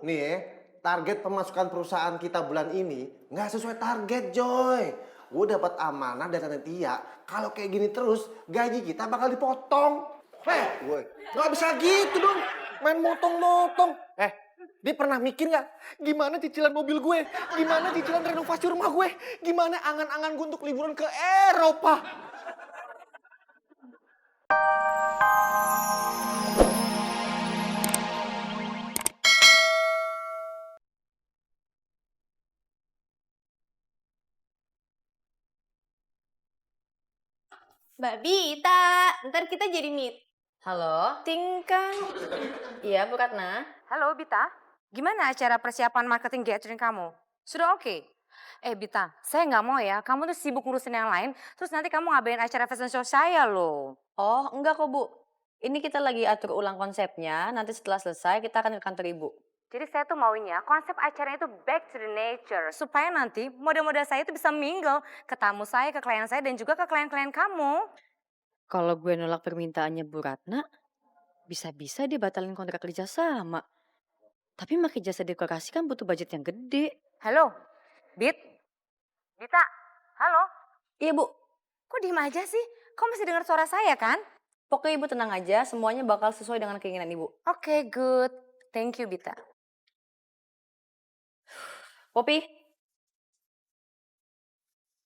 nih ya, target pemasukan perusahaan kita bulan ini nggak sesuai target, Joy. Gue dapat amanah dari Tante Tia, kalau kayak gini terus gaji kita bakal dipotong. Gue nggak bisa gitu dong, main motong-motong. Dia pernah mikir nggak gimana cicilan mobil gue, gimana cicilan renovasi rumah gue, gimana angan-angan gue untuk liburan ke Eropa? Mbak Bita, ntar kita jadi Halo, meeting kan? iya Bu Ratna. Halo Bita, gimana acara persiapan marketing gathering kamu? Sudah oke? Bita, saya nggak mau ya, kamu tuh sibuk ngurusin yang lain, terus nanti kamu ngabain acara fashion show saya loh. Oh enggak kok Bu, ini kita lagi atur ulang konsepnya, nanti setelah selesai kita akan ke kantor Ibu. Jadi saya tuh maunya konsep acaranya itu back to the nature, supaya nanti model-model saya itu bisa mingle ke tamu saya, ke klien saya, dan juga ke klien-klien kamu. Kalau gue nolak permintaannya Bu Ratna, bisa-bisa dia batalin kontrak kerja sama. Tapi pakai jasa dekorasi kan butuh budget yang gede. Halo, Bita, halo? Iya Bu, Kok diem aja sih? Kau masih dengar suara saya kan? pokoknya Ibu tenang aja, semuanya bakal sesuai dengan keinginan Ibu. Oke, good. Thank you, Bita. Popi,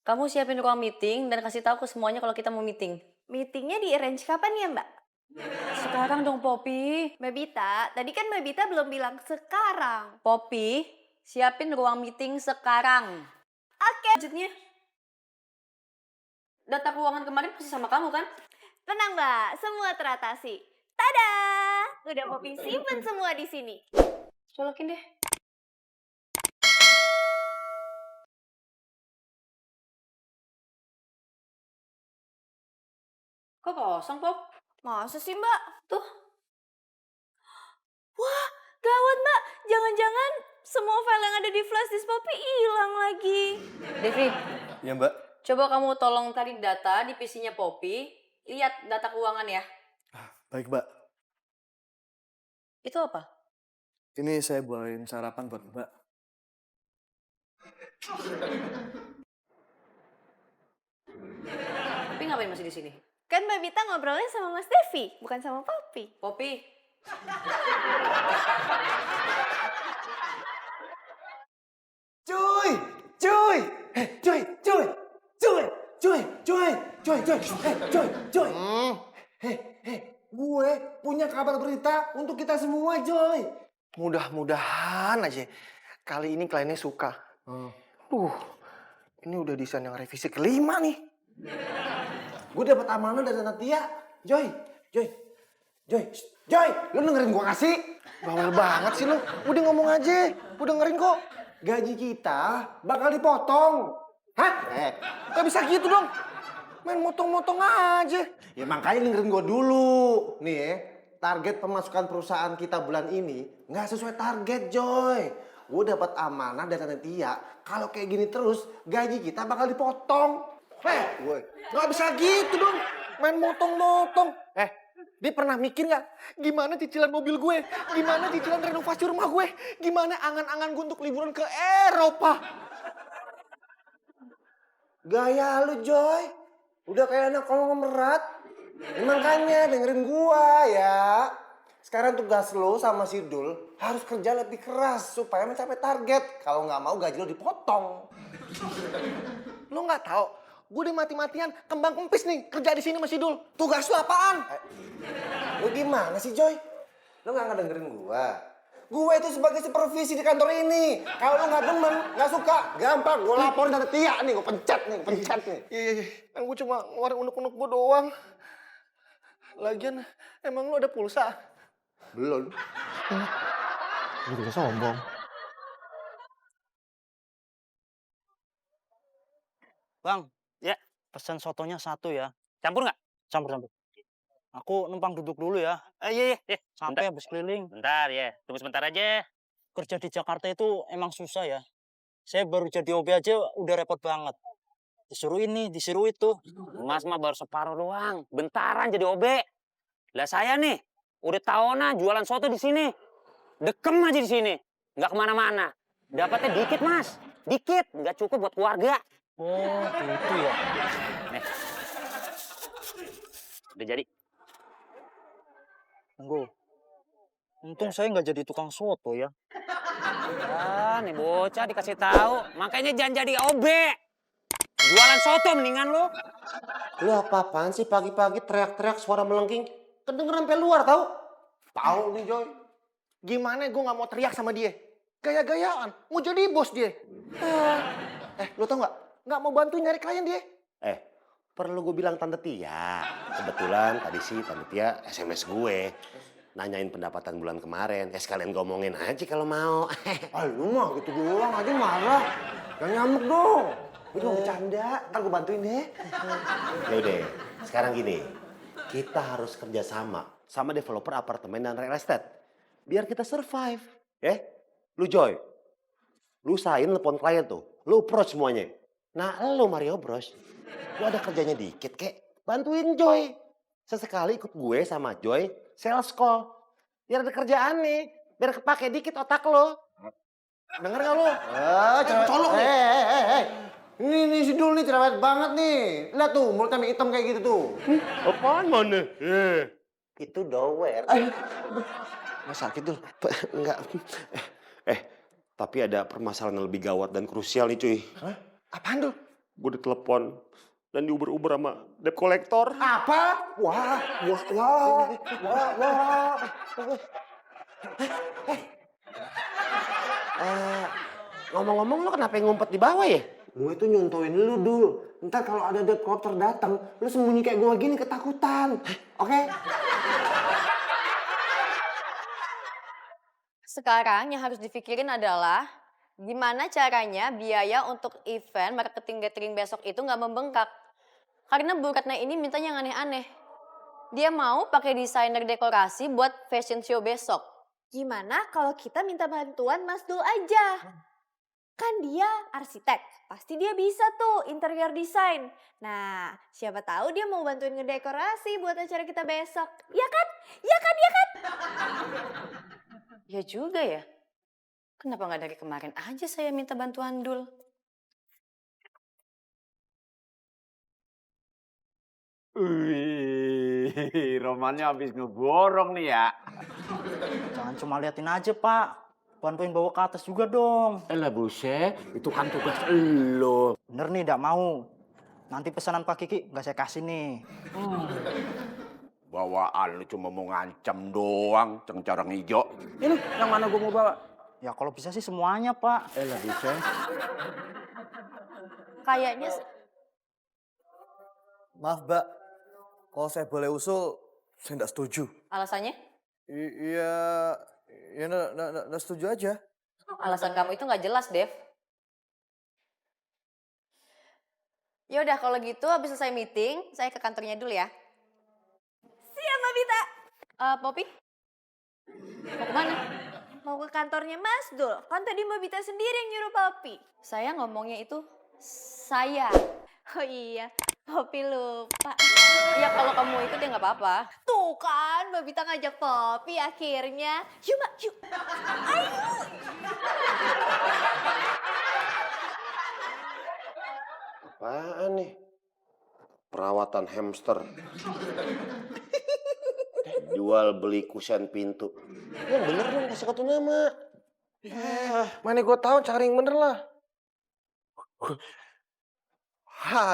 kamu siapin ruang meeting dan kasih tahu ke semuanya kalau kita mau meeting. Meetingnya di arrange kapan ya Mbak? Sekarang dong Popi. Mbak Bita, tadi kan Mbak Bita belum bilang sekarang. Popi, siapin ruang meeting sekarang. Oke. Budgetnya? Data keuangan kemarin masih sama kamu kan? Tenang Mbak, semua teratasi. Tada! Udah Popi simpen semua di sini. Colokin deh. Kok kosong, Pop? Masa sih Mbak? Tuh. Wah, gawat Mbak. Jangan-jangan semua file yang ada di flash disk Popi hilang lagi. Devi, Ya Mbak. coba kamu tolong tarik data di PC-nya Poppy. Lihat data keuangan ya. Baik, Mbak. Itu apa? Ini saya bawain sarapan buat Mbak. Tapi ngapain masih di sini? Kan Mbak Bita ngobrolnya sama Mas Devi, bukan sama Popi. Poppy, Cuy, cuy, cuy, cuy, cuy, cuy, cuy, cuy, cuy, cuy. Gue punya kabar berita untuk kita semua, Joy. Mudah-mudahan aja kali ini kliennya suka. Ini udah desain yang revisi kelima nih. Gue dapat amanah dari Tante Tia. Joy, Joy, Joy, Joy, lu dengerin gue kasih? Bawel banget sih lu. Udah ngomong aja, gue dengerin kok. Gaji kita bakal dipotong. Hah? Gak bisa gitu dong. Main motong-motong aja. Ya makanya dengerin gue dulu. Nih ya, target pemasukan perusahaan kita bulan ini nggak sesuai target, Joy. Gue dapat amanah dari Tante Tia, kalau kayak gini terus gaji kita bakal dipotong. Gue nggak bisa gitu dong. Main motong-motong. Dia pernah mikir nggak gimana cicilan mobil gue, gimana cicilan renovasi rumah gue, gimana angan-angan gue untuk liburan ke Eropa? Gaya lu, Joy. Udah kayak anak konglomerat. Makanya dengerin gua ya. Sekarang tugas lo sama si Dul harus kerja lebih keras supaya mencapai target. Kalau nggak mau gaji lo dipotong. Lo nggak tahu, gue udah mati-matian kembang kempis nih kerja di sini sama si Dul. Tugas lo apaan? Lo gimana sih, Joy? Lo nggak ngedengerin gua? Gue itu sebagai supervisi di kantor ini. Kalau lo nggak demen, nggak suka, gampang. Gue laporin Tante Tia nih, gue pencet nih, pencet nih. Iya. Kan gue cuma ngeluarin unek-unek gue doang. Lagian, emang lo ada pulsa? Belum. Lu juga sombong. Bang, ya pesan sotonya satu ya. Campur nggak? Campur. Aku numpang duduk dulu ya. Iya. Sampai habis keliling. Bentar ya, tunggu sebentar aja. Kerja di Jakarta itu emang susah ya. Saya baru jadi OB aja udah repot banget. Disuruh ini, disuruh itu. Mas mah baru separuh doang. Bentaran jadi OB. Lah saya nih, udah tahunan jualan soto di sini. Dekem aja di sini. nggak kemana-mana. Dapatnya dikit, Mas. Dikit, nggak cukup buat keluarga. Oh, gitu ya. Nih. Udah jadi. Tunggu. Untung saya nggak jadi tukang soto ya. Ah, nih bocah dikasih tahu. Makanya jangan jadi OB. Jualan soto mendingan lu. Lu apa-apaan sih pagi-pagi teriak-teriak suara melengking? Kedengeran sampai luar tau? Tahu nih Joy. Gimana gue nggak mau teriak sama dia? Gaya-gayaan, mau jadi bos dia. Lu tau nggak? Nggak mau bantu nyari klien dia. Perlu gue bilang Tante Tia. Kebetulan tadi sih Tante Tia SMS gue. Nanyain pendapatan bulan kemarin. Sekalian ngomongin aja kalau mau. Lu mah gitu doang aja marah. Jangan nyamuk dong. Itu mau bercanda, ntar gue bantuin deh. Yaudah, sekarang gini. Kita harus kerja sama developer apartemen dan real estate. Biar kita survive. Ya? Lu Joy, lu usahain telepon klien tuh. Lu approach semuanya. Nah lu Mario Bros, lu ada kerjanya dikit kek. Bantuin Joy. Sesekali ikut gue sama Joy sales call. Biar ada kerjaan nih. Biar kepake dikit otak lo. Denger gak lu? Cewek colok nih. Ini si Dul nih cerewet banget nih. Lihat tuh, mulutnya hitam kayak gitu tuh. Apaan mana? Itu dower. Nggak sakit Dul. Enggak. Tapi ada permasalahan yang lebih gawat dan krusial nih cuy. Hah? Apaan Dul? Gue ditelepon dan diuber-uber sama debt collector. Apa? Wah. Ngomong-ngomong lu kenapa ngumpet di bawah ya? Gue itu nyontoin lu Dul. Ntar kalau ada debt collector datang, lu sembunyi kayak gue gini ketakutan. Oke? Sekarang yang harus dipikirin adalah gimana caranya biaya untuk event marketing gathering besok itu nggak membengkak. Karena Bu Ratna ini mintanya yang aneh-aneh. Dia mau pakai desainer dekorasi buat fashion show besok. Gimana kalau kita minta bantuan Mas Dul aja? Kan dia arsitek, pasti dia bisa tuh interior design. Nah, siapa tahu dia mau bantuin ngedekorasi buat acara kita besok. Ya kan? Ya kan? Ya kan? Ya juga ya. Kenapa nggak dari kemarin aja saya minta bantuan Dul? Wih, Romannya habis ngeborong nih ya. Jangan cuma liatin aja, Pak. Bantuin bawa ke atas juga dong. Elah buset, itu kan tugas elo. Bener nih, nggak mau. Nanti pesanan Pak Kiki nggak saya kasih nih. Bawaan lu cuma mau ngancam doang, cengcorong hijau. Ini yang mana gue mau bawa? Ya kalau bisa sih semuanya, Pak. Elah buset. Kayaknya Maaf, Mbak. Kalau saya boleh usul, saya nggak setuju. alasannya? Iya, ya nggak setuju aja. Alasan kamu itu nggak jelas, Dev. Ya udah kalau gitu habis selesai meeting, saya ke kantornya dulu ya. Siap Mbak Bita. Poppy? Mau kemana? Mau ke kantornya Mas Dul. Kan tadi Mbak Bita sendiri yang nyuruh Poppy. Saya ngomongnya itu saya. Oh iya, Poppy lupa. Ya kalau kamu ikut ya nggak apa-apa. Tuh kan, Mbak Bita ngajak Poppy akhirnya. Yuk Mbak, yuk. Ayo. Apaan nih? Perawatan hamster. Jual beli kusen pintu. Yang bener dong, kasih kartu nama. Mana gue tahu cari yang bener lah.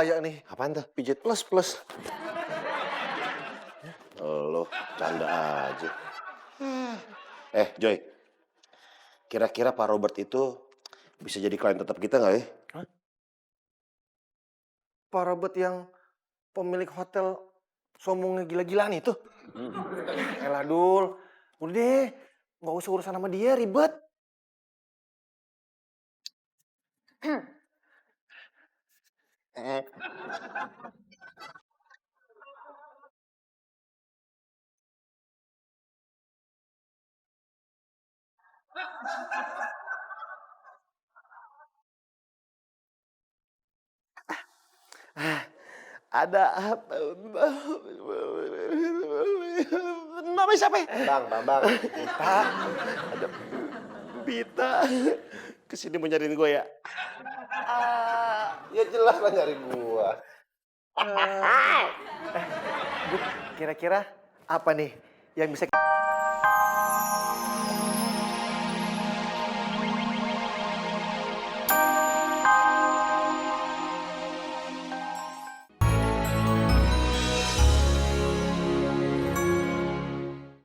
Ya nih. Apaan tuh? Pijit plus. Lo canda aja. Joy. Kira-kira Pak Robert itu bisa jadi klien tetap kita nggak ya? Pak Robert yang pemilik hotel sombongnya gila-gilaan itu. Elah Dul. Udah deh. Nggak usah urusan sama dia, ribet. Ada namanya siapa ya? Bang. Ada Bita kesini mau nyariin gue ya? Ya jelas lah nyariin gue. Kira-kira apa nih yang bisa